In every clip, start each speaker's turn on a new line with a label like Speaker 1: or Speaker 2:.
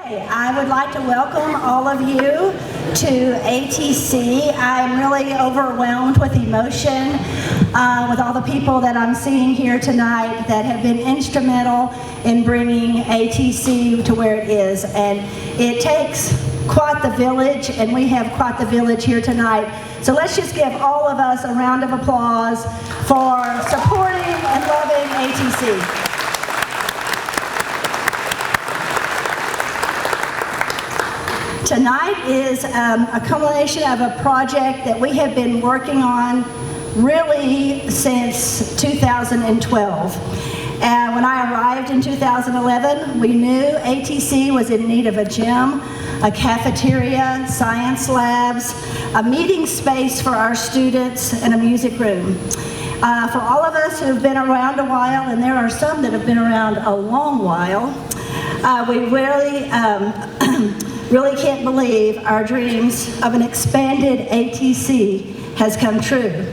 Speaker 1: I would like to welcome all of you to ATC. I'm really overwhelmed with emotion with all the people that I'm seeing here tonight that have been instrumental in bringing ATC to where it is. And it takes quite the village, and we have quite the village here tonight. So let's just give all of us a round of applause for supporting and loving ATC. Tonight is a culmination of a project that we have been working on really since 2012. And when I arrived in 2011, we knew ATC was in need of a gym, a cafeteria, science labs, a meeting space for our students, and a music room. For all of us who have been around a while, and there are some that have been around a long while, we really can't believe our dreams of an expanded ATC has come true.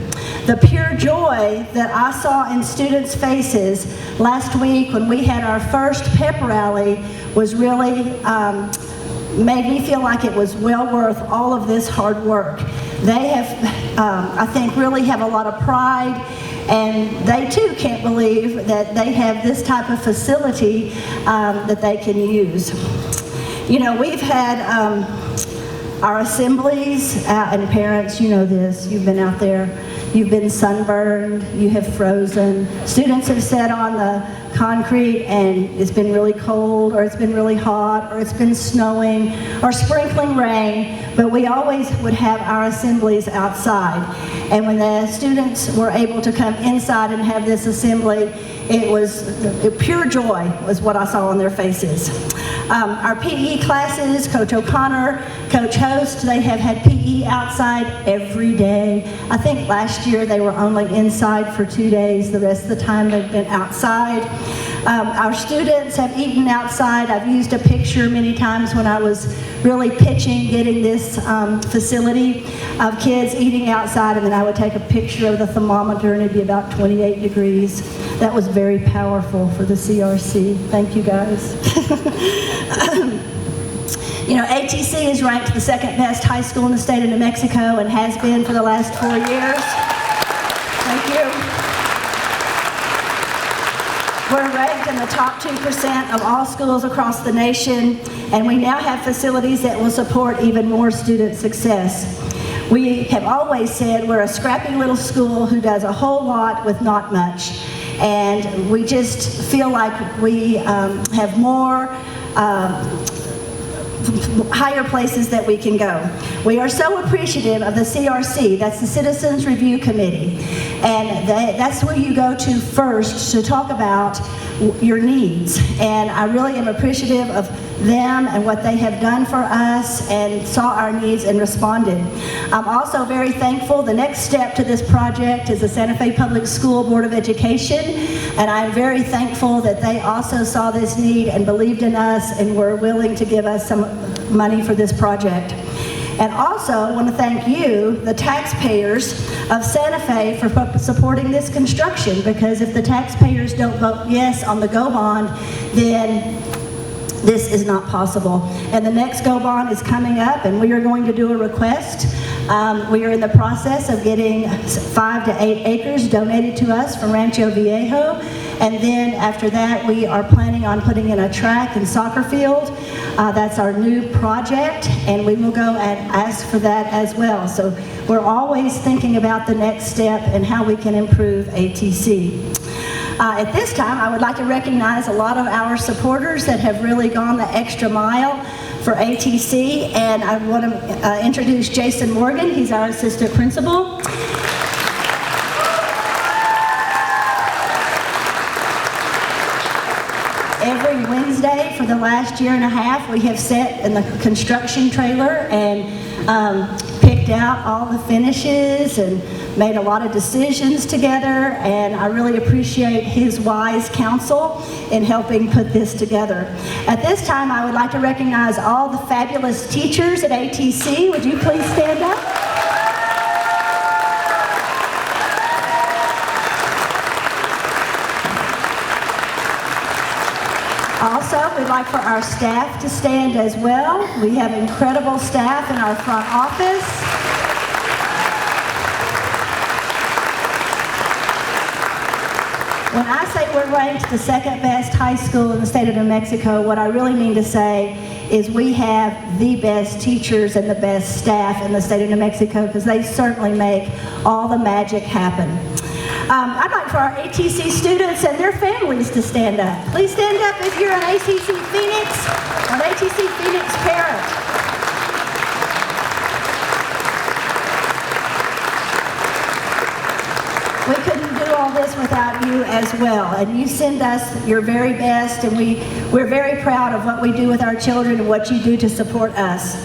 Speaker 1: The pure joy that I saw in students' faces last week when we had our first pep rally was really made me feel like it was well worth all of this hard work. They have, I think, really have a lot of pride, and they too can't believe that they have this type of facility that they can use. You know, we've had our assemblies, and parents, you know this, you've been out there, you've been sunburned, you have frozen. Students have sat on the concrete and it's been really cold, or it's been really hot, or it's been snowing, or sprinkling rain, but we always would have our assemblies outside. And when the students were able to come inside and have this assembly, it was pure joy was what I saw on their faces. Our PE classes, Coach O'Connor, Coach Host, they have had PE outside every day. I think last year they were only inside for 2 days. The rest of the time they've been outside. Our students have eaten outside. I've used a picture many times when I was really pitching getting this facility of kids eating outside, and then I would take a picture of the thermometer and it'd be about 28 degrees. That was very powerful for the CRC. Thank you guys. You know, ATC is ranked the second best high school in the state of New Mexico and has been for the last 4 years. Thank you. We're ranked in the top 2% of all schools across the nation, and we now have facilities that will support even more student success. We have always said we're a scrappy little school who does a whole lot with not much, and we just feel like we have more higher places that we can go. We are so appreciative of the CRC, that's the Citizens Review Committee, and that's where you go to first to talk about your needs. And I really am appreciative of them and what they have done for us and saw our needs and responded. I'm also very thankful. The next step to this project is the Santa Fe Public School Board of Education, and I'm very thankful that they also saw this need and believed in us and were willing to give us some money for this project. And also, I want to thank you, the taxpayers of Santa Fe, for supporting this construction, because if the taxpayers don't vote yes on the GO bond, then this is not possible. And the next GO bond is coming up, and we are going to do a request. We are in the process of getting 5 to 8 acres donated to us from Rancho Viejo, and then after that we are planning on putting in a track and soccer field. That's our new project, and we will go and ask for that as well. So we're always thinking about the next step and how we can improve ATC. At this time, I would like to recognize a lot of our supporters that have really gone the extra mile for ATC, and I want to introduce Jason Morgan. He's our assistant principal. Every Wednesday for the last year and a half, we have sat in the construction trailer and picked out all the finishes and made a lot of decisions together, and I really appreciate his wise counsel in helping put this together. At this time, I would like to recognize all the fabulous teachers at ATC. Would you please stand up? Also, we'd like for our staff to stand as well. We have incredible staff in our front office. When I say we're ranked the second best high school in the state of New Mexico, what I really mean to say is we have the best teachers and the best staff in the state of New Mexico, because they certainly make all the magic happen. I'd like for our ATC students and their families to stand up. Please stand up if you're an ATC Phoenix or an ATC Phoenix parent. We couldn't do all this without you as well, and you send us your very best, and we're very proud of what we do with our children and what you do to support us.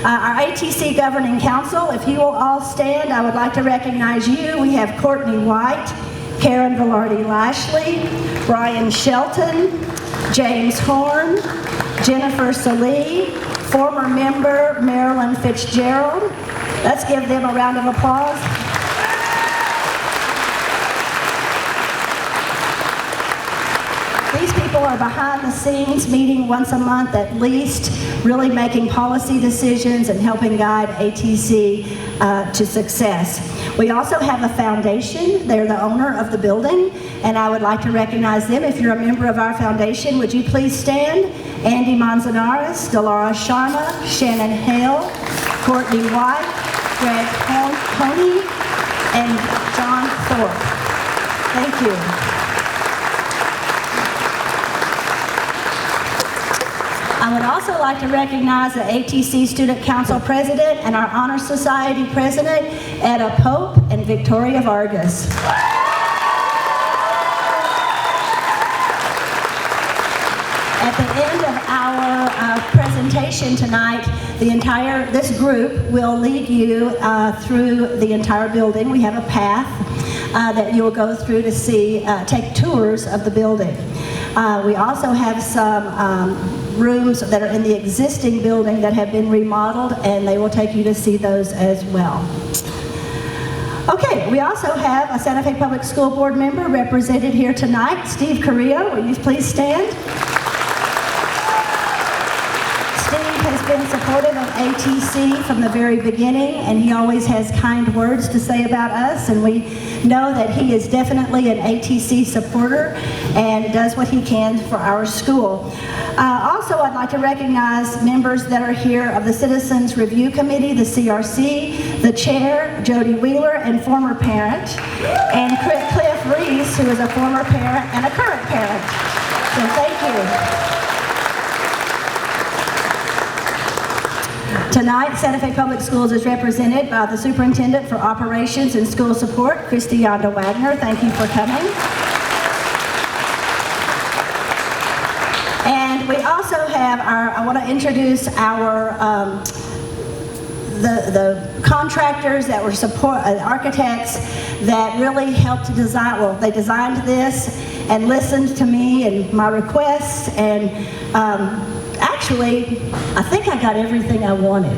Speaker 1: Our ATC Governing Council, if you will all stand, I would like to recognize you. We have Courtney White, Karen Velarde Lashley, Brian Shelton, James Horn, Jennifer Salee, former member Marilyn Fitzgerald. Let's give them a round of applause. These people are behind the scenes, meeting once a month at least, really making policy decisions and helping guide ATC to success. We also have a foundation. They're the owner of the building, and I would like to recognize them. If you're a member of our foundation, would you please stand? Andy Manzanares, Dolores Sharma, Shannon Hale, Courtney White, Greg Honey, and John Thorpe. Thank you. I would also like to recognize the ATC Student Council President and our Honor Society President, Etta Pope and Victoria Vargas. At the end of our presentation tonight, this group will lead you through the entire building. We have a path that you will go through to take tours of the building. We also have some rooms that are in the existing building that have been remodeled, and they will take you to see those as well. Okay, we also have a Santa Fe Public School Board member represented here tonight, Steve Carrillo. Will you please stand? Steve has been supportive of ATC from the very beginning, and he always has kind words to say about us, and we know that he is definitely an ATC supporter and does what he can for our school. Also, I'd like to recognize members that are here of the Citizens Review Committee, the CRC, the chair, Jody Wheeler, and former parent, and Cliff Reese, who is a former parent and a current parent. So thank you. Tonight, Santa Fe Public Schools is represented by the Superintendent for Operations and School Support, Christy Yonda Wagner. Thank you for coming. And we also have I want to introduce our the contractors that were architects that really helped to design. Well, they designed this and listened to me and my requests, and actually, I think I got everything I wanted,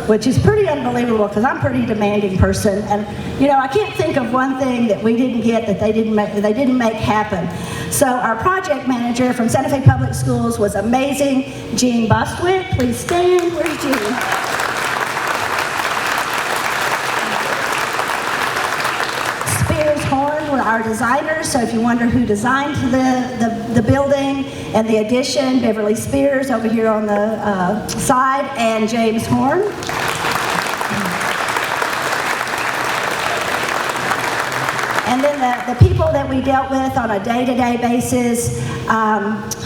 Speaker 1: which is pretty unbelievable because I'm a pretty demanding person, and I can't think of one thing that we didn't get that they didn't make happen. So our project manager from Santa Fe Public Schools was amazing, Jean Bostwick. Please stand. Where's Jean? Spears Horn were our designers, so if you wonder who designed the building and the addition, Beverly Spears over here on the side, and James Horn. And then the people that we dealt with on a day-to-day basis,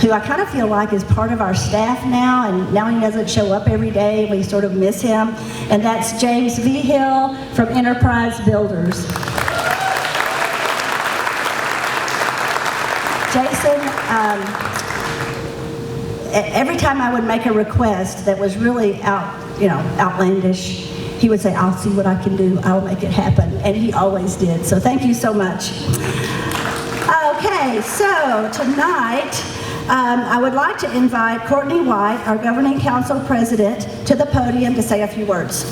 Speaker 1: who I kind of feel like is part of our staff now, and now he doesn't show up every day, we sort of miss him, and that's James V. Hill from Enterprise Builders. Jason, every time I would make a request that was really outlandish, he would say, "I'll see what I can do. I'll make it happen." And he always did. So thank you so much. Okay, so tonight, I would like to invite Courtney White, our Governing Council President, to the podium to say a few words.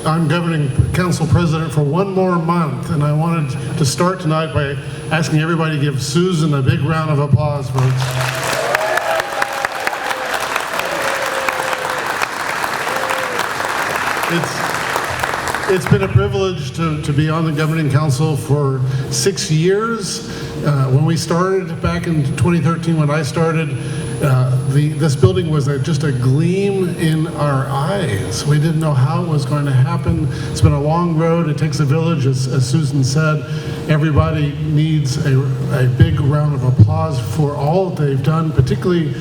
Speaker 2: I'm governing council president for one more month, and I wanted to start tonight by asking everybody to give Susan a big round of applause, folks. It's been a privilege to be on the governing council for 6 years. When we started back in 2013, when I started, this building was just a gleam in our eyes. We didn't know how it was going to happen. It's been a long road. It takes a village, as Susan said. Everybody needs a big round of applause for all they've done, particularly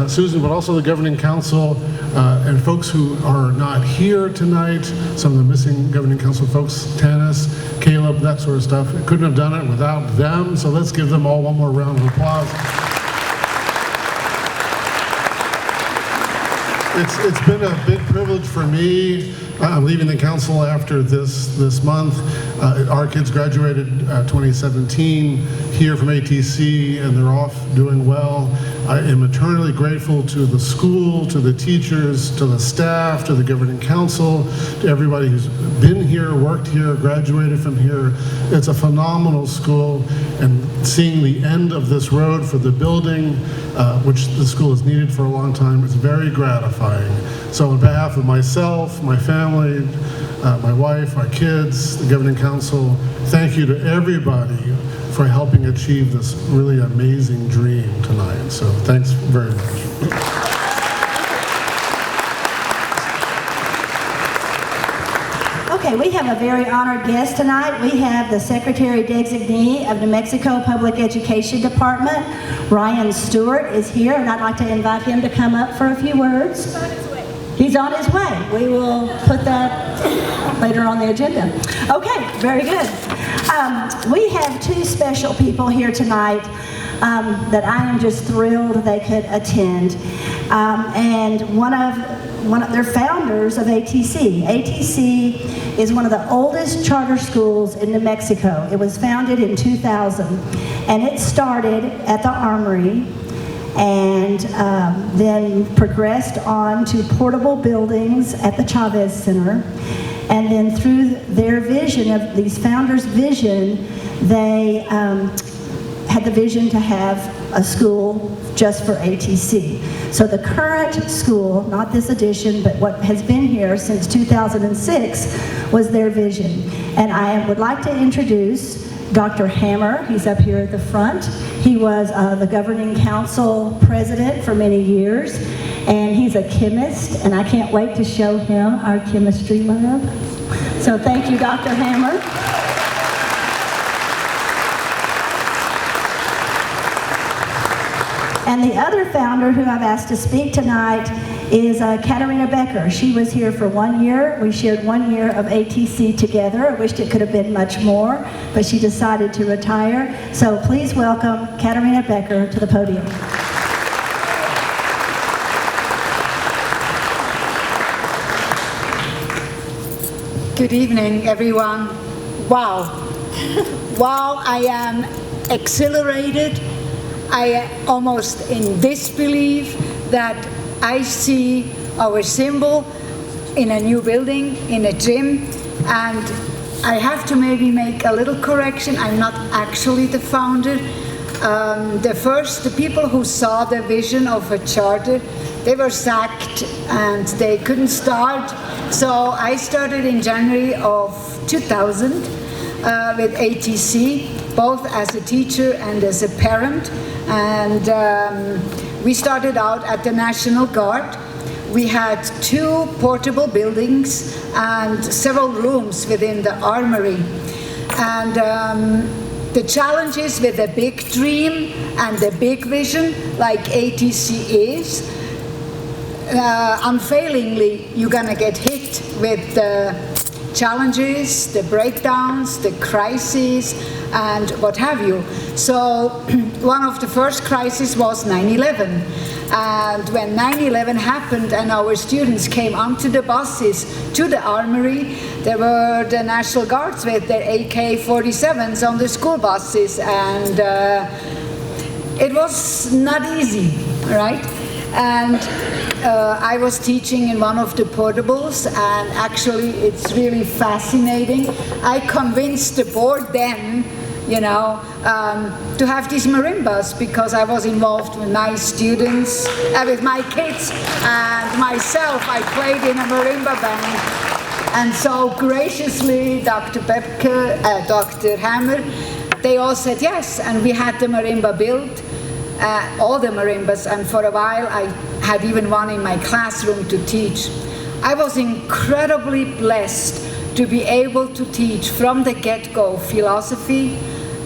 Speaker 2: Susan, but also the governing council and folks who are not here tonight, some of the missing governing council folks, Tanis, Caleb, that sort of stuff. I couldn't have done it without them, so let's give them all one more round of applause. It's been a big privilege for me. I'm leaving the council after this month. Our kids graduated 2017 here from ATC, and they're off doing well. I am eternally grateful to the school, to the teachers, to the staff, to the governing council, to everybody who's been here, worked here, graduated from here. It's a phenomenal school, and seeing the end of this road for the building, which the school has needed for a long time, is very gratifying. So on behalf of myself, my family, my wife, our kids, the governing council, thank you to everybody for helping achieve this really amazing dream tonight. So thanks very much.
Speaker 1: Okay, we have a very honored guest tonight. We have the Secretary Designee of New Mexico Public Education Department, Ryan Stewart, is here, and I'd like to invite him to come up for a few words. He's on his way. We will put that later on the agenda. Okay, very good. We have two special people here tonight that I am just thrilled they could attend. And one of their founders of ATC. ATC is one of the oldest charter schools in New Mexico. It was founded in 2000, and it started at the Armory, and then progressed on to portable buildings at the Chavez Center. And then through their vision, of these founders' vision, they had the vision to have a school just for ATC. So the current school, not this edition, but what has been here since 2006, was their vision. And I would like to introduce Dr. Hammer. He's up here at the front. He was the governing council president for many years, and he's a chemist, and I can't wait to show him our chemistry lab. So thank you, Dr. Hammer. And the other founder who I've asked to speak tonight is Katerina Becker. She was here for 1 year. We shared 1 year of ATC together. I wished it could have been much more, but she decided to retire. So please welcome Katerina Becker to the podium.
Speaker 3: Good evening, everyone. Wow. Wow, I am exhilarated. I am almost in disbelief that I see our symbol in a new building, in a gym, and I have to maybe make a little correction. I'm not actually the founder. The people who saw the vision of a charter, they were sacked and they couldn't start. So I started in January of 2000 with ATC, both as a teacher and as a parent. And we started out at the National Guard. We had 2 portable buildings and several rooms within the Armory. And the challenges with a big dream and a big vision, like ATC is, unfailingly, you're gonna get hit with the challenges, the breakdowns, the crises, and what have you. So one of the first crises was 9/11. And when 9/11 happened and our students came onto the buses to the Armory, there were the National Guards with their AK-47s on the school buses, and it was not easy, right? And I was teaching in one of the portables, and actually it's really fascinating. I convinced the board then, you know, to have these marimbas, because I was involved with my students, with my kids, and myself. I played in a marimba band. And so graciously, Dr. Becker, Dr. Hammer, they all said yes, and we had the marimba built, all the marimbas, and for a while I had even one in my classroom to teach. I was incredibly blessed to be able to teach from the get-go philosophy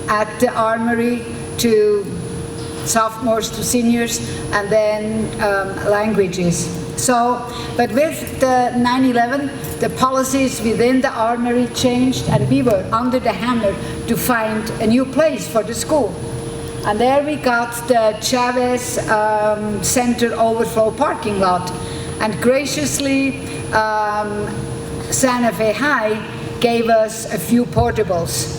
Speaker 3: at the Armory to sophomores to seniors, and then languages. So, but with the 9/11, the policies within the Armory changed, and we were under the hammer to find a new place for the school. And there we got the Chavez Center overflow parking lot. And graciously, Santa Fe High gave us a few portables.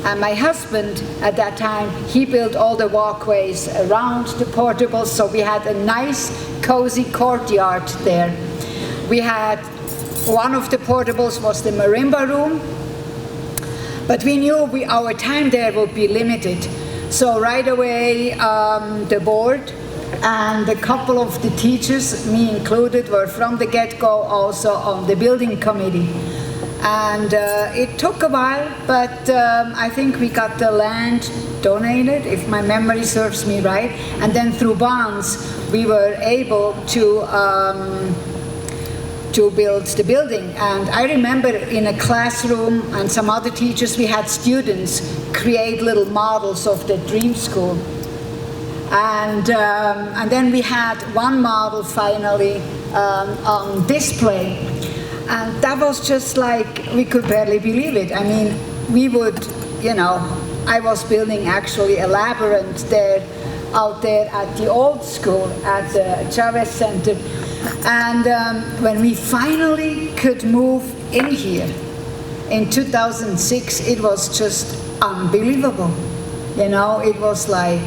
Speaker 3: And my husband, at that time, he built all the walkways around the portables, so we had a nice, cozy courtyard there. We had, one of the portables was the marimba room, but we knew our time there would be limited. So right away, the board and a couple of the teachers, me included, were from the get-go also on the building committee. And it took a while, but I think we got the land donated, if my memory serves me right. And then through bonds, we were able to build the building. And I remember in a classroom and some other teachers, we had students create little models of the dream school. And then we had one model finally on display. And that was just like, we could barely believe it. I mean, we would, you know, I was building actually a labyrinth there, out there at the old school, at the Chavez Center. And when we finally could move in here in 2006, it was just unbelievable. You know, it was like,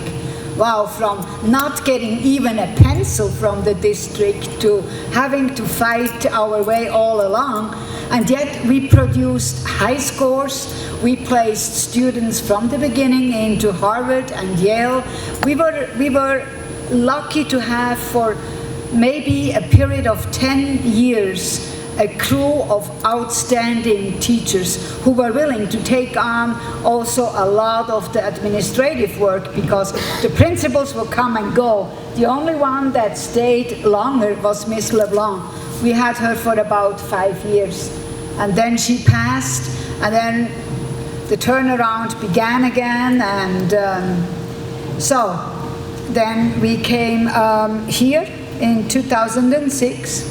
Speaker 3: wow, from not getting even a pencil from the district to having to fight our way all along. And yet we produced high scores. We placed students from the beginning into Harvard and Yale. We were lucky to have, for maybe a period of 10 years, a crew of outstanding teachers who were willing to take on also a lot of the administrative work, because the principals would come and go. The only one that stayed longer was Miss LeBlanc. We had her for about 5 years. And then she passed, and then the turnaround began again. And so then we came here in 2006.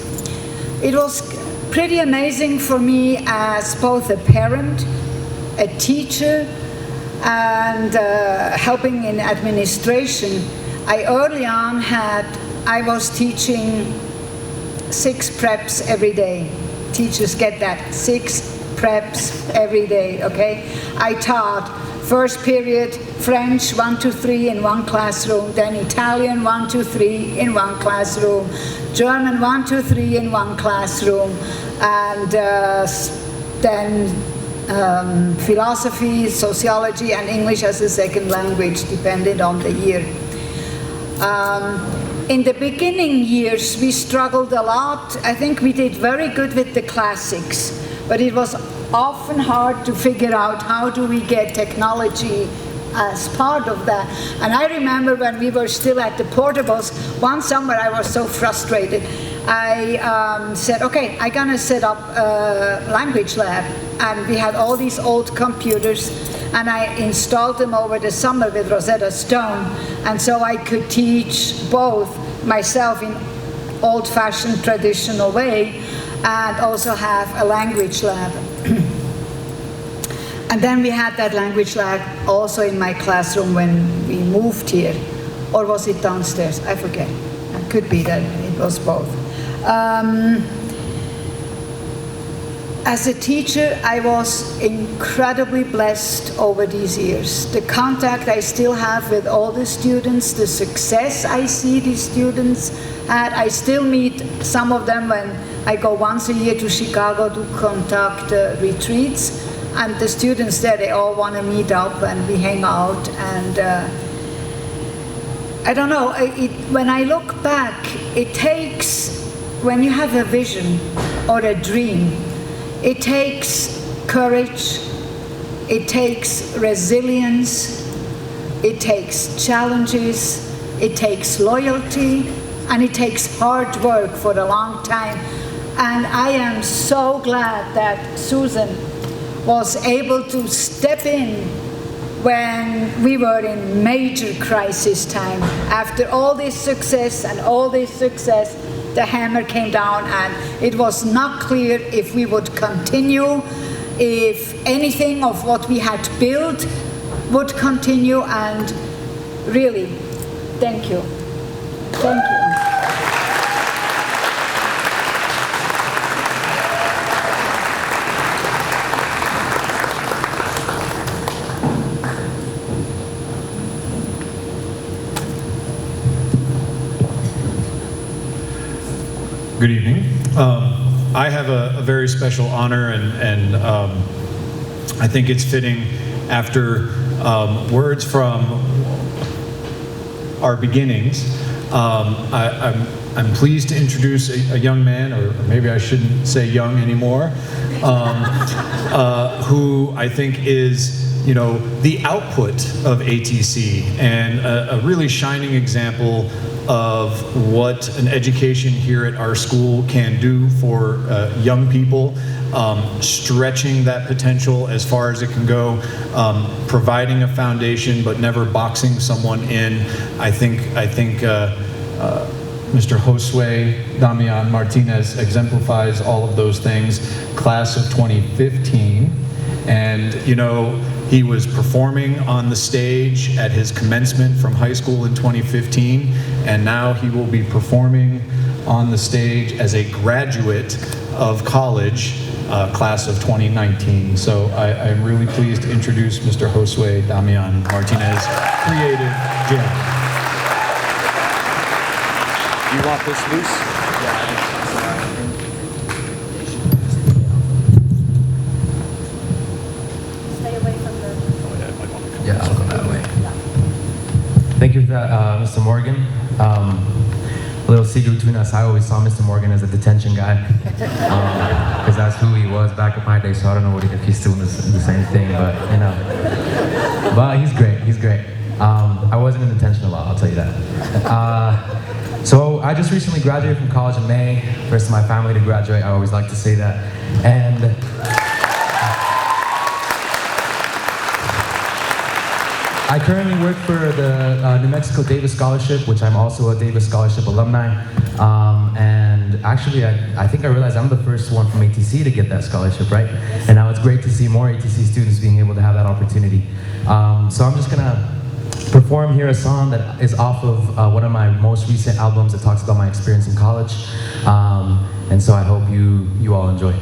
Speaker 3: It was pretty amazing for me as both a parent, a teacher, and helping in administration. I early on I was teaching 6 preps every day. Teachers get that, 6 preps every day, okay? I taught first period French 1, 2, 3 in one classroom, then Italian 1, 2, 3 in one classroom, German 1, 2, 3 in one classroom, and then philosophy, sociology, and English as a second language, depended on the year. In the beginning years, we struggled a lot. I think we did very good with the classics, but it was often hard to figure out how do we get technology as part of that. And I remember when we were still at the portables, one summer I was so frustrated. I said, okay, I'm gonna set up a language lab. And we had all these old computers, and I installed them over the summer with Rosetta Stone. And so I could teach both myself in old-fashioned traditional way and also have a language lab. And then we had that language lab also in my classroom when we moved here. Or was it downstairs? I forget. It could be that it was both. As a teacher, I was incredibly blessed over these years. The contact I still have with all the students, the success I see these students had. I still meet some of them when I go once a year to Chicago to conduct retreats. And the students there, they all want to meet up and we hang out. And I don't know, when I look back, it takes, when you have a vision or a dream, it takes courage, it takes resilience, it takes challenges, it takes loyalty, and it takes hard work for a long time. And I am so glad that Susan was able to step in when we were in major crisis time. After all this success and all this success, the hammer came down and it was not clear if we would continue, if anything of what we had built would continue, and really, thank you. Thank you.
Speaker 4: Good evening. I have a very special honor, and I think it's fitting after words from our beginnings. I'm pleased to introduce a young man, or maybe I shouldn't say young anymore, who I think is, you know, the output of ATC and a really shining example of what an education here at our school can do for young people, stretching that potential as far as it can go, providing a foundation but never boxing someone in. I think Mr. Josue Damian Martinez exemplifies all of those things. Class of 2015, and you know, he was performing on the stage at his commencement from high school in 2015, and now he will be performing on the stage as a graduate of college, class of 2019. So I'm really pleased to introduce Mr. Josue Damian Martinez, Creative Jam.
Speaker 5: You want this loose?
Speaker 1: Stay away from the...
Speaker 6: Yeah, I'll go that way. Thank you for that, Mr. Morgan. A little secret between us, I always saw Mr. Morgan as a detention guy, because that's who he was back in my day, so I don't know if he's still doing the same thing, but you know. But he's great. I wasn't in detention a lot, I'll tell you that. So I just recently graduated from college in May, first in my family to graduate, I always like to say that. And I currently work for the New Mexico Davis Scholarship, which I'm also a Davis Scholarship alumni. And actually, I think I realized I'm the first one from ATC to get that scholarship, right? And now it's great to see more ATC students being able to have that opportunity. So I'm just gonna perform here a song that is off of one of my most recent albums that talks about my experience in college. And so I hope you all enjoy.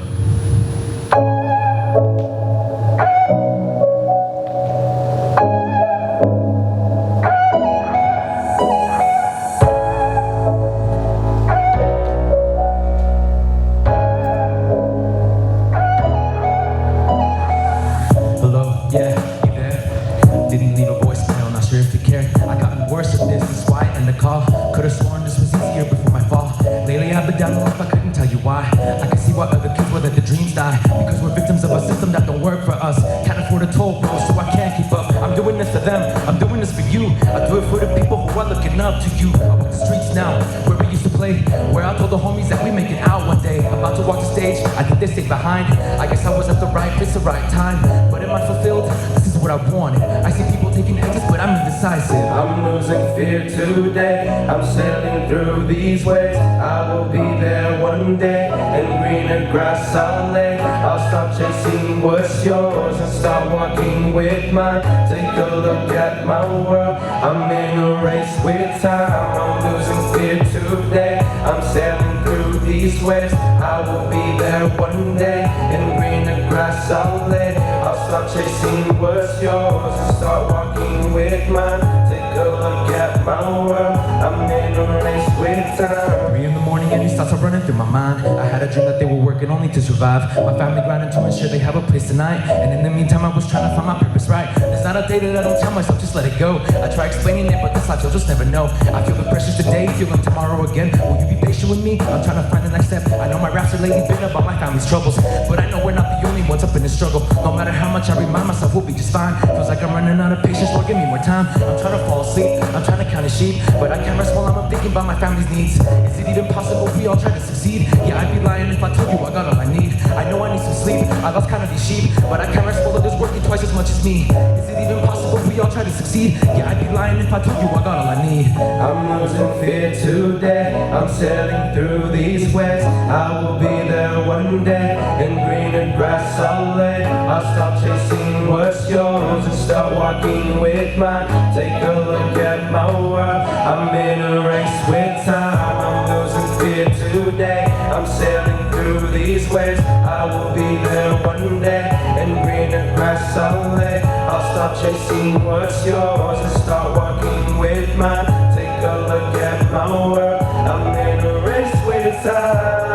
Speaker 6: Up to you, I walk the streets now, where we used to play, where I told the homies that we make it out one day. About to walk the stage, I think they stayed behind. I guess I was at the right place, the right time. But am I fulfilled? This is what I wanted. I see people taking exits, but I'm indecisive. I'm losing fear today. I'm sailing through these waves. I will be there one day, in greener grass I'll lay. I'll stop chasing what's yours and start walking with mine. Take a look at my world. I'm in a race with time. I'm losing fear today. I'm sailing through these ways. I will be there one day, in greener grass I'll lay. I'll stop chasing what's yours and start walking with mine. Take a look at my world, I'm in a race with time. 3 in the morning and these thoughts are running through my mind. I had a dream that they were working only to survive. My family grinding to ensure they have a place tonight. And in the meantime I was trying to find my purpose right. There's not a day that I don't tell myself just let it go. I try explaining it but this life you'll just never know. I feel the pressures today, feel them tomorrow again. Will you be patient with me? I'm trying to find the next step. I know my raps are lately been about my family's troubles, but I know we're not the only ones up in this struggle. No matter how much I remind myself we'll be just fine. Feels like I'm running out of patience, Lord give me more time. I'm trying to fall asleep, I'm trying to count a sheep, but I can't rest while I'm thinking about my family's needs. Is it even possible we all try to succeed? Yeah, I'd be lying if I told you I got all I need. I know I need some sleep, I lost count of these sheep, but I can't rest while others working twice as much as me. Is it even possible we all try to succeed? Yeah, I'd be lying if I told you I got all I need. I'm losing fear today, I'm sailing through these waves. I will be there one day, in greener grass I'll lay. I'll stop chasing what's yours and start walking with mine. Take a look at my world, I'm in a race with time. I'm losing fear today, I'm sailing through these waves. I will be there one day, in greener grass I'll lay. I'll stop chasing what's yours and start walking with mine. Take a look at my world, I'm in a race with time.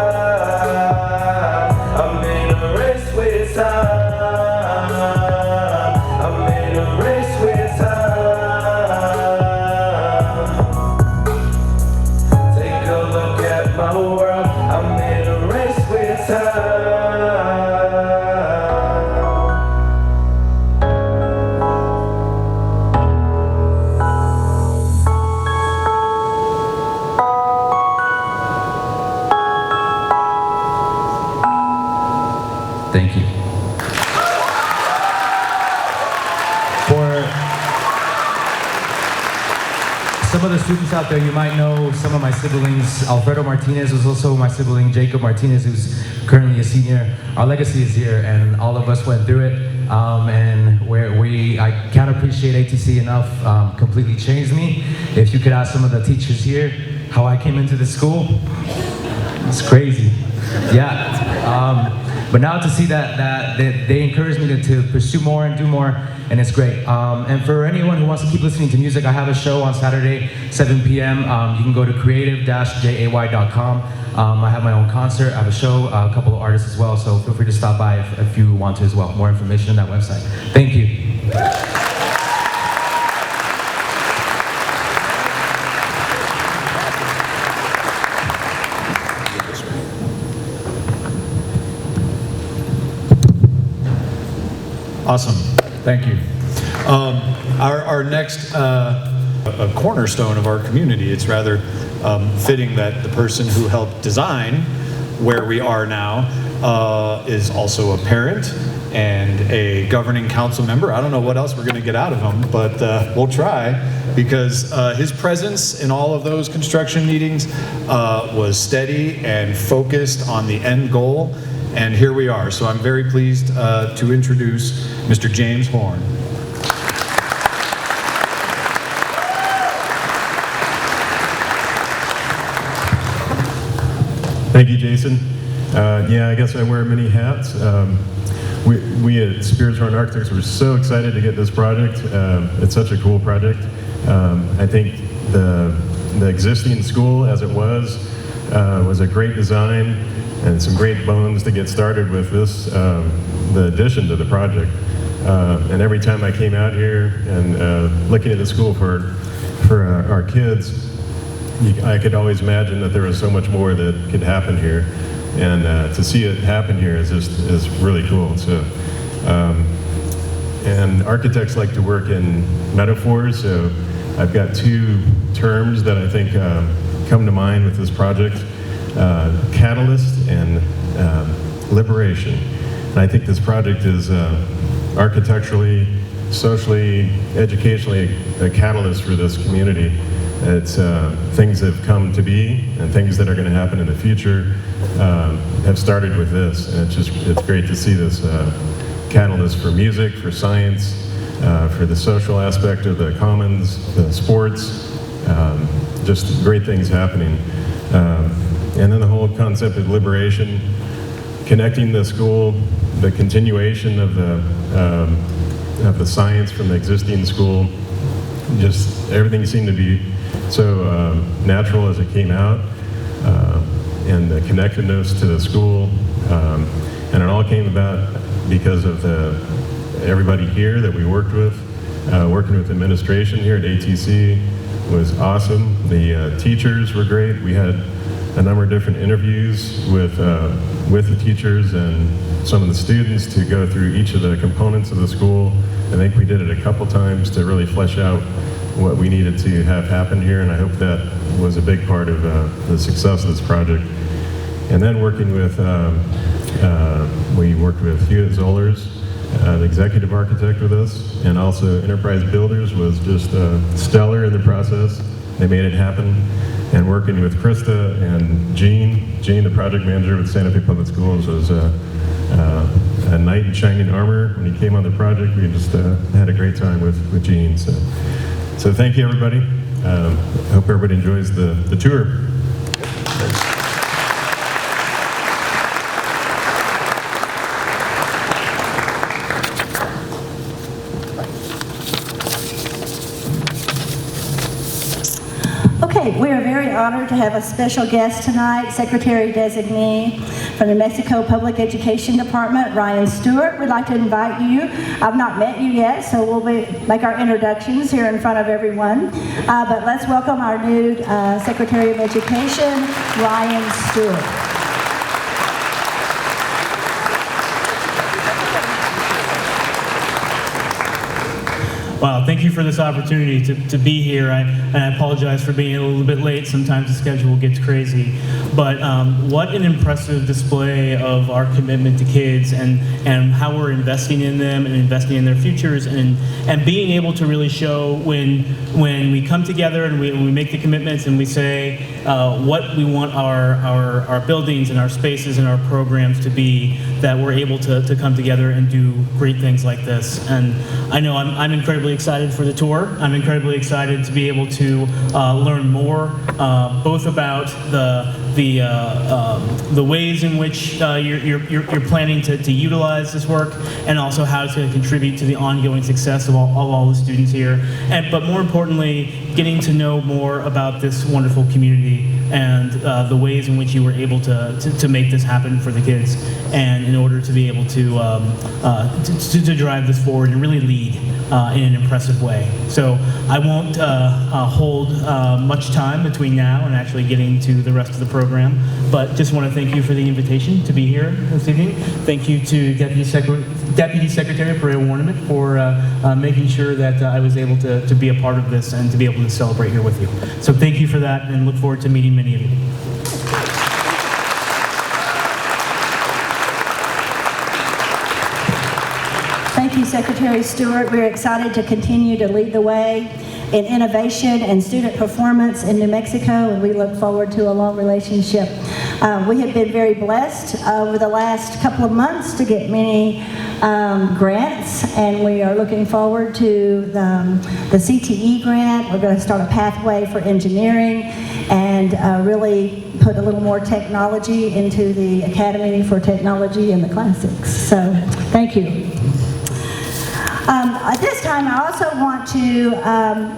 Speaker 6: I'm in a race with time. I'm in a race with time. Take a look at my world, I'm in a race with time. Thank you. For some of the students out there, you might know some of my siblings. Alfredo Martinez was also my sibling. Jacob Martinez, who's currently a senior. Our legacy is here, and all of us went through it. And I can't appreciate ATC enough. Completely changed me. If you could ask some of the teachers here how I came into this school, it's crazy. Yeah. But now to see that they encourage me to pursue more and do more, and it's great. And for anyone who wants to keep listening to music, I have a show on Saturday, 7 p.m. You can go to creative-jay.com. I have my own concert, I have a show, a couple of artists as well, so feel free to stop by if you want to as well. More information on that website. Thank you.
Speaker 4: Awesome, thank you. Our next a cornerstone of our community, it's rather fitting that the person who helped design where we are now is also a parent and a governing council member. I don't know what else we're going to get out of him, but we'll try, because his presence in all of those construction meetings was steady and focused on the end goal. And here we are. So I'm very pleased to introduce Mr. James Horn.
Speaker 7: Thank you, Jason. Yeah, I guess I wear many hats. We at Spearshorn Architects were so excited to get this project. It's such a cool project. I think the existing school as it was a great design and some great bones to get started with this, the addition to the project. And every time I came out here and looking at the school for our kids, I could always imagine that there was so much more that could happen here. And to see it happen here is really cool. So, and architects like to work in metaphors, so I've got two terms that I think come to mind with this project. Catalyst and liberation. And I think this project is architecturally, socially, educationally a catalyst for this community. It's things that have come to be and things that are going to happen in the future have started with this. And it's great to see this catalyst for music, for science, for the social aspect of the commons, the sports, just great things happening. And then the whole concept of liberation, connecting the school, the continuation of the science from the existing school, just everything seemed to be so natural as it came out, and the connectedness to the school, and it all came about because of everybody here that we worked with. Working with administration here at ATC was awesome. The teachers were great. We had a number of different interviews with the teachers and some of the students to go through each of the components of the school. I think we did it a couple times to really flesh out what we needed to have happen here, and I hope that was a big part of the success of this project. And then working with, we worked with Hewitt Zollers, the executive architect with us, and also Enterprise Builders was just stellar in the process. They made it happen. And working with Krista and Gene, the project manager with Santa Fe Public Schools, was a knight in shining armor. When he came on the project, we just had a great time with Gene. So thank you, everybody. Hope everybody enjoys the tour.
Speaker 1: Okay, we are very honored to have a special guest tonight, Secretary Designee from the New Mexico Public Education Department, Ryan Stewart. We'd like to invite you. I've not met you yet, so we'll make our introductions here in front of everyone. But let's welcome our new Secretary of Education, Ryan Stewart.
Speaker 8: Wow, thank you for this opportunity to be here. And I apologize for being a little bit late. Sometimes the schedule gets crazy. But what an impressive display of our commitment to kids and how we're investing in them and investing in their futures and being able to really show when we come together and we make the commitments and we say what we want our buildings and our spaces and our programs to be, that we're able to come together and do great things like this. And I know I'm incredibly excited for the tour. I'm incredibly excited to be able to learn more, both about the ways in which you're planning to utilize this work, and also how to contribute to the ongoing success of all the students here. But more importantly, getting to know more about this wonderful community and the ways in which you were able to make this happen for the kids, and in order to be able to drive this forward and really lead in an impressive way. So I won't hold much time between now and actually getting to the rest of the program, but just want to thank you for the invitation to be here this evening. Thank you to Deputy Secretary Carrillo Warniment for making sure that I was able to be a part of this and to be able to celebrate here with you. So thank you for that, and look forward to meeting many of you.
Speaker 1: Thank you, Secretary Stewart. We're excited to continue to lead the way in innovation and student performance in New Mexico, and we look forward to a long relationship. We have been very blessed over the last couple of months to get many grants, and we are looking forward to the CTE grant. We're going to start a pathway for engineering and really put a little more technology into the Academy for Technology and the Classics. So thank you. At this time, I also want to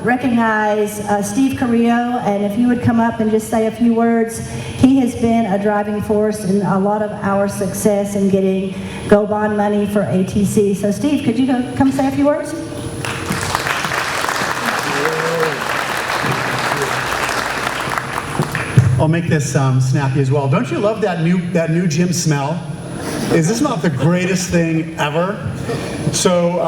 Speaker 1: recognize Steve Carrillo, and if you would come up and just say a few words. He has been a driving force in a lot of our success in getting Go Bond money for ATC. So Steve, could you come say a few words?
Speaker 9: I'll make this snappy as well. Don't you love that new gym smell? Is this not the greatest thing ever? So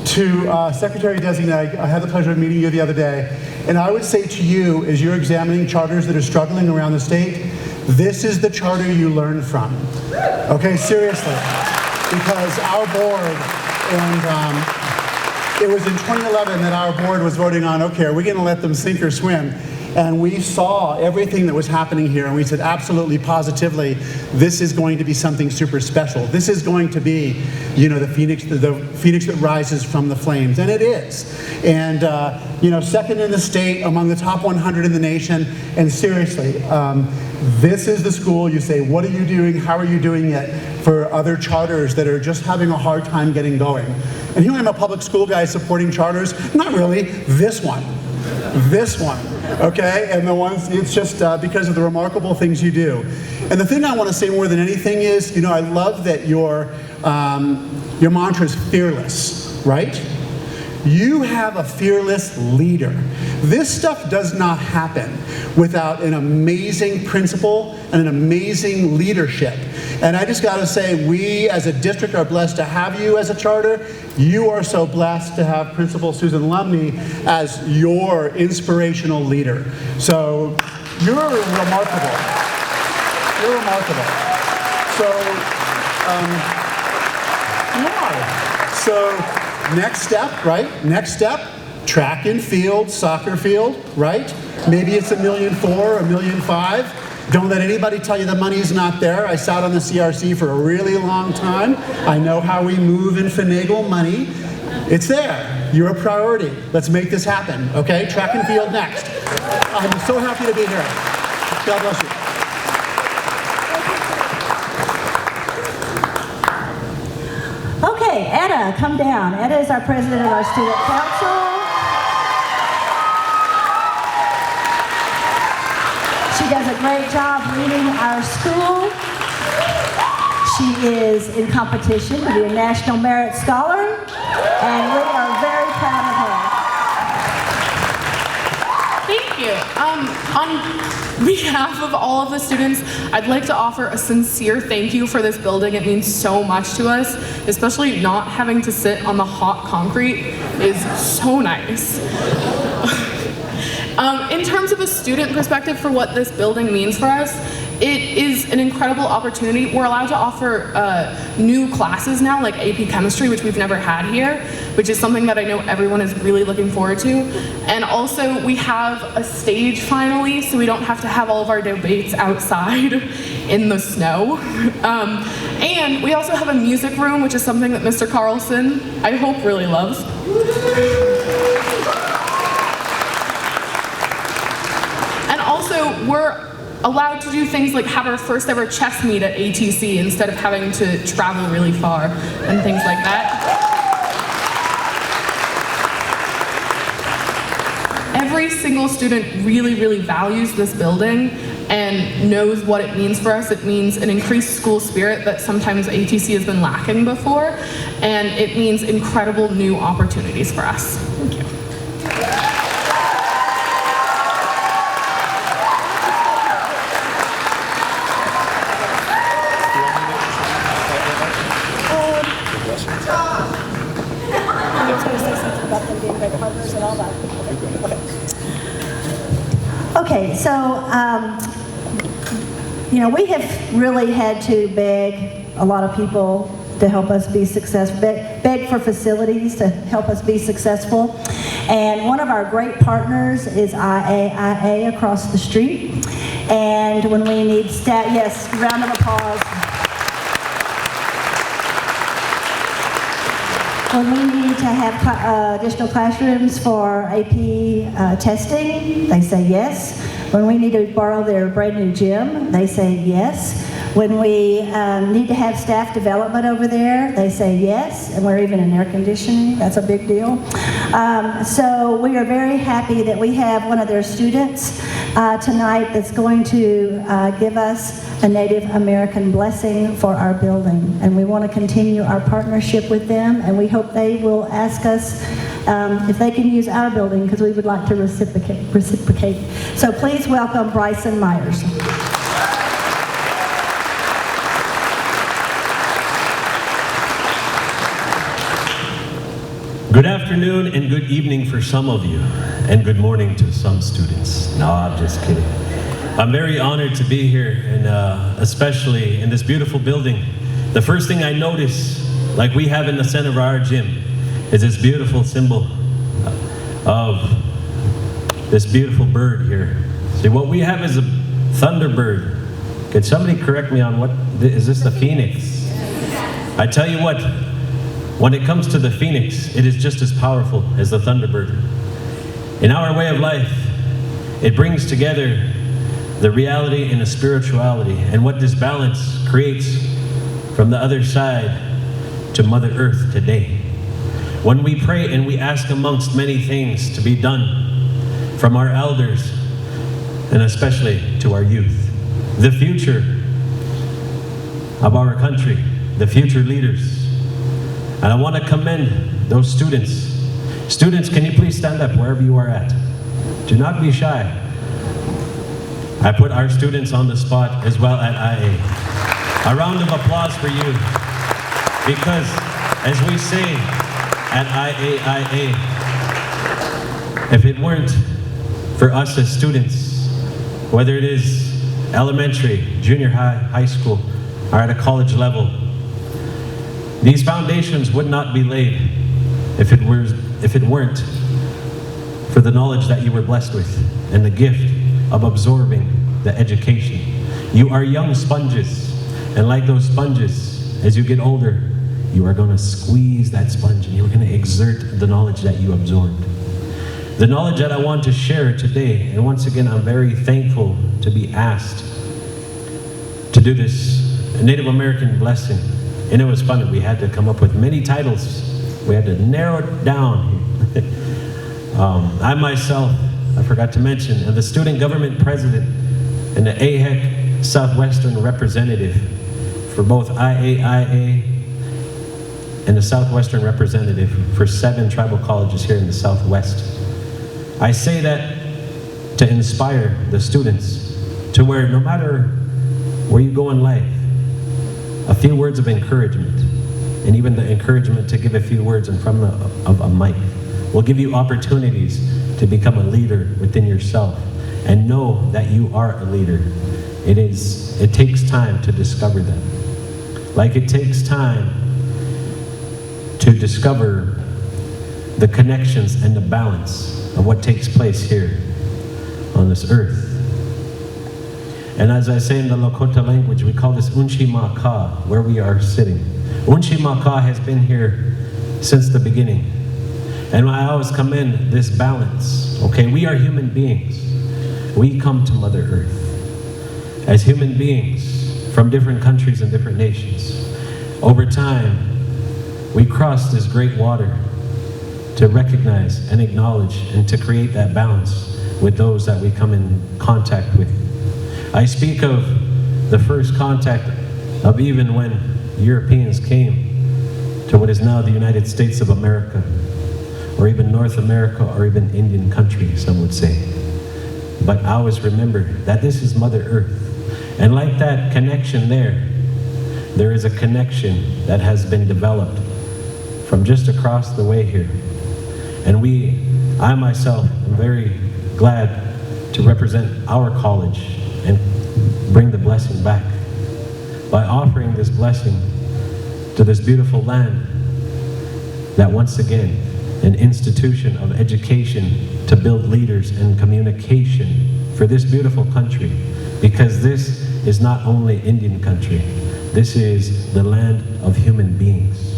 Speaker 9: to Secretary Designee, I had the pleasure of meeting you the other day, and I would say to you, as you're examining charters that are struggling around the state, this is the charter you learn from. Okay, seriously. Because our board, and it was in 2011 that our board was voting on, okay, are we going to let them sink or swim? and we saw everything that was happening here, and we said absolutely, positively, this is going to be something super special. This is going to be, you know, the phoenix that rises from the flames, and it is. And you know, second in the state, among the top 100 in the nation, and seriously, this is the school you say, what are you doing, how are you doing it, for other charters that are just having a hard time getting going. And here I'm a public school guy supporting charters, not really, this one, okay? And the ones, it's just because of the remarkable things you do. And the thing I want to say more than anything is, you know, I love that your mantra is fearless, right? You have a fearless leader. This stuff does not happen without an amazing principal and an amazing leadership. And I just got to say, we as a district are blessed to have you as a charter. You are so blessed to have Principal Susan Lumney as your inspirational leader. So you're remarkable. You're remarkable. So, you are. So, next step, right? Next step, track and field, soccer field, right? Maybe it's $1.4 million, $1.5 million. Don't let anybody tell you the money's not there. I sat on the CRC for a really long time. I know how we move and finagle money. It's there. You're a priority. Let's make this happen, okay? Track and field next. I'm so happy to be here. God bless you.
Speaker 1: Okay, Etta, come down. Etta is our president of our student council. She does a great job leading our school. She is in competition to be a National Merit Scholar, and we are very proud of her.
Speaker 10: Thank you. On behalf of all of the students, I'd like to offer a sincere thank you for this building. It means so much to us, especially not having to sit on the hot concrete is so nice. In terms of a student perspective for what this building means for us, it is an incredible opportunity. We're allowed to offer new classes now, like AP Chemistry, which we've never had here, which is something that I know everyone is really looking forward to. And also, we have a stage finally, so we don't have to have all of our debates outside in the snow. And we also have a music room, which is something that Mr. Carlson, I hope, really loves. And also, we're allowed to do things like have our first ever chess meet at ATC instead of having to travel really far and things like that. Every single student really, really values this building and knows what it means for us. It means an increased school spirit that sometimes ATC has been lacking before, and it means incredible new opportunities for us. Thank you.
Speaker 1: Okay, so, you know, we have really had to beg a lot of people to help us be successful, beg for facilities to help us be successful. And one of our great partners is IAIA across the street. And when we need staff, yes, round of applause. When we need to have additional classrooms for AP testing, they say yes. When we need to borrow their brand new gym, they say yes. When we need to have staff development over there, they say yes. And we're even in air conditioning, that's a big deal. So we are very happy that we have one of their students tonight that's going to give us a Native American blessing for our building. And we want to continue our partnership with them, and we hope they will ask us if they can use our building, because we would like to reciprocate. So please welcome Bryson Myers.
Speaker 11: Good afternoon and good evening for some of you, and good morning to some students. No, I'm just kidding. I'm very honored to be here, and especially in this beautiful building. The first thing I notice, like we have in the center of our gym, is this beautiful symbol of this beautiful bird here. See, what we have is a thunderbird. Could somebody correct me on is this the phoenix? I tell you what, when it comes to the phoenix, it is just as powerful as the thunderbird. In our way of life, it brings together the reality and the spirituality, and what this balance creates from the other side to Mother Earth today. When we pray and we ask amongst many things to be done from our elders, and especially to our youth, the future of our country, the future leaders. And I want to commend those students. Students, can you please stand up wherever you are at? Do not be shy. I put our students on the spot as well at IA. A round of applause for you, because as we say at IAIA, if it weren't for us as students, whether it is elementary, junior high, high school, or at a college level, these foundations would not be laid if it weren't for the knowledge that you were blessed with and the gift of absorbing the education. You are young sponges, and like those sponges, as you get older, you are going to squeeze that sponge and you're going to exert the knowledge that you absorbed. The knowledge that I want to share today, and once again, I'm very thankful to be asked to do this Native American blessing. And it was fun. We had to come up with many titles. We had to narrow it down. I myself, I forgot to mention, am the student government president and the AHEC Southwestern representative for both IAIA and the Southwestern representative for 7 tribal colleges here in the Southwest. I say that to inspire the students to where no matter where you go in life, a few words of encouragement, and even the encouragement to give a few words in front of a mic, will give you opportunities to become a leader within yourself and know that you are a leader. It takes time to discover them. Like it takes time to discover the connections and the balance of what takes place here on this earth. And as I say in the Lakota language, we call this Unchimaka, where we are sitting. Unchimaka has been here since the beginning. And I always commend this balance. Okay, we are human beings. We come to Mother Earth as human beings from different countries and different nations. Over time, we cross this great water to recognize and acknowledge and to create that balance with those that we come in contact with. I speak of the first contact of even when Europeans came to what is now the United States of America, or even North America, or even Indian country, some would say. But I always remember that this is Mother Earth. And like that connection there is a connection that has been developed from just across the way here. And I myself am very glad to represent our college and bring the blessing back by offering this blessing to this beautiful land that once again, an institution of education to build leaders and communication for this beautiful country, because this is not only Indian country, this is the land of human beings.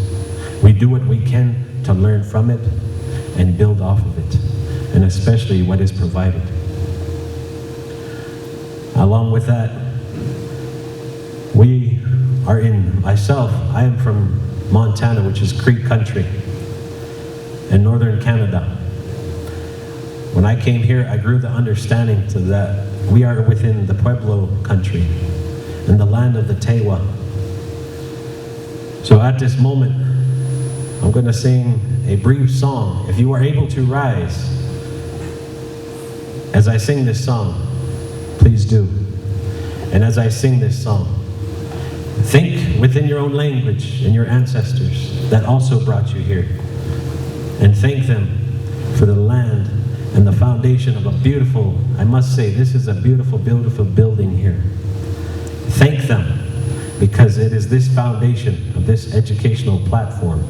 Speaker 11: We do what we can to learn from it and build off of it, and especially what is provided. Along with that, I am from Montana, which is Creek country, in northern Canada. When I came here, I grew the understanding to that we are within the Pueblo country, in the land of the Tewa. So at this moment, I'm going to sing a brief song. If you are able to rise as I sing this song, please do. And as I sing this song, think within your own language and your ancestors that also brought you here. And thank them for the land and the foundation of a beautiful, I must say, this is a beautiful, beautiful building here. Thank them, because it is this foundation of this educational platform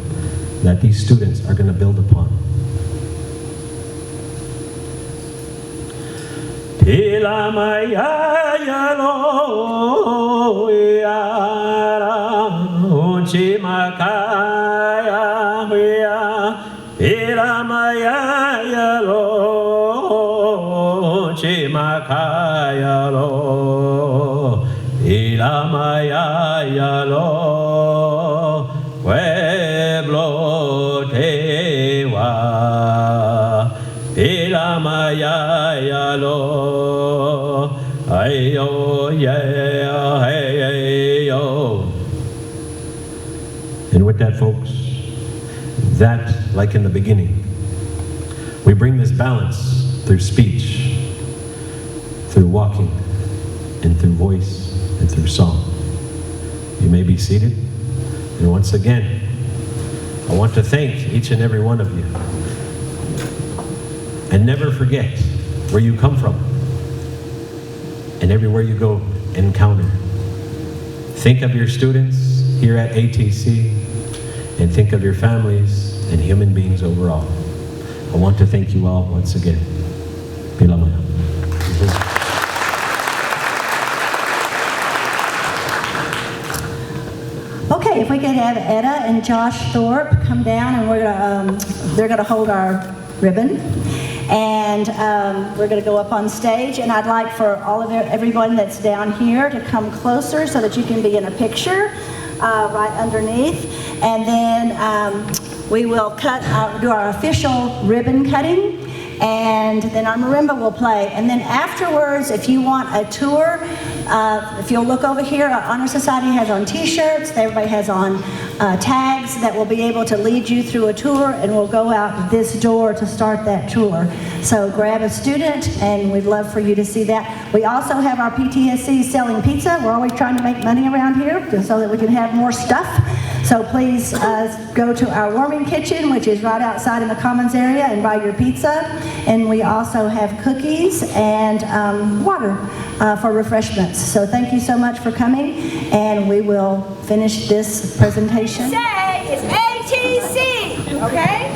Speaker 11: that these students are going to build upon. Pila maya yalo yara unchi makaya huya. Pila maya yalo unchi makaya lo. Pila maya yalo pueblo tewa. Pila maya yalo. Ayo, yeah, hey, yo. And with that, folks, that, like in the beginning, we bring this balance through speech, through walking, and through voice, and through song. You may be seated. And once again, I want to thank each and every one of you. And never forget where you come from. And everywhere you go, encounter. Think of your students here at ATC, and think of your families and human beings overall. I want to thank you all once again. Pilamaya.
Speaker 1: Okay, if we could have Etta and Josh Thorpe come down, and they're gonna hold our ribbon. And we're going to go up on stage, and I'd like for all of everyone that's down here to come closer so that you can be in a picture right underneath. And then we will do our official ribbon cutting, and then our marimba will play. And then afterwards, if you want a tour, if you'll look over here, our Honor Society has on t-shirts, everybody has on tags that will be able to lead you through a tour, and we'll go out this door to start that tour. So grab a student, and we'd love for you to see that. We also have our PTSC selling pizza. We're always trying to make money around here so that we can have more stuff. So please go to our warming kitchen, which is right outside in the commons area, and buy your pizza. And we also have cookies and water for refreshments. So thank you so much for coming, and we will finish this presentation.
Speaker 12: Say it's ATC, okay?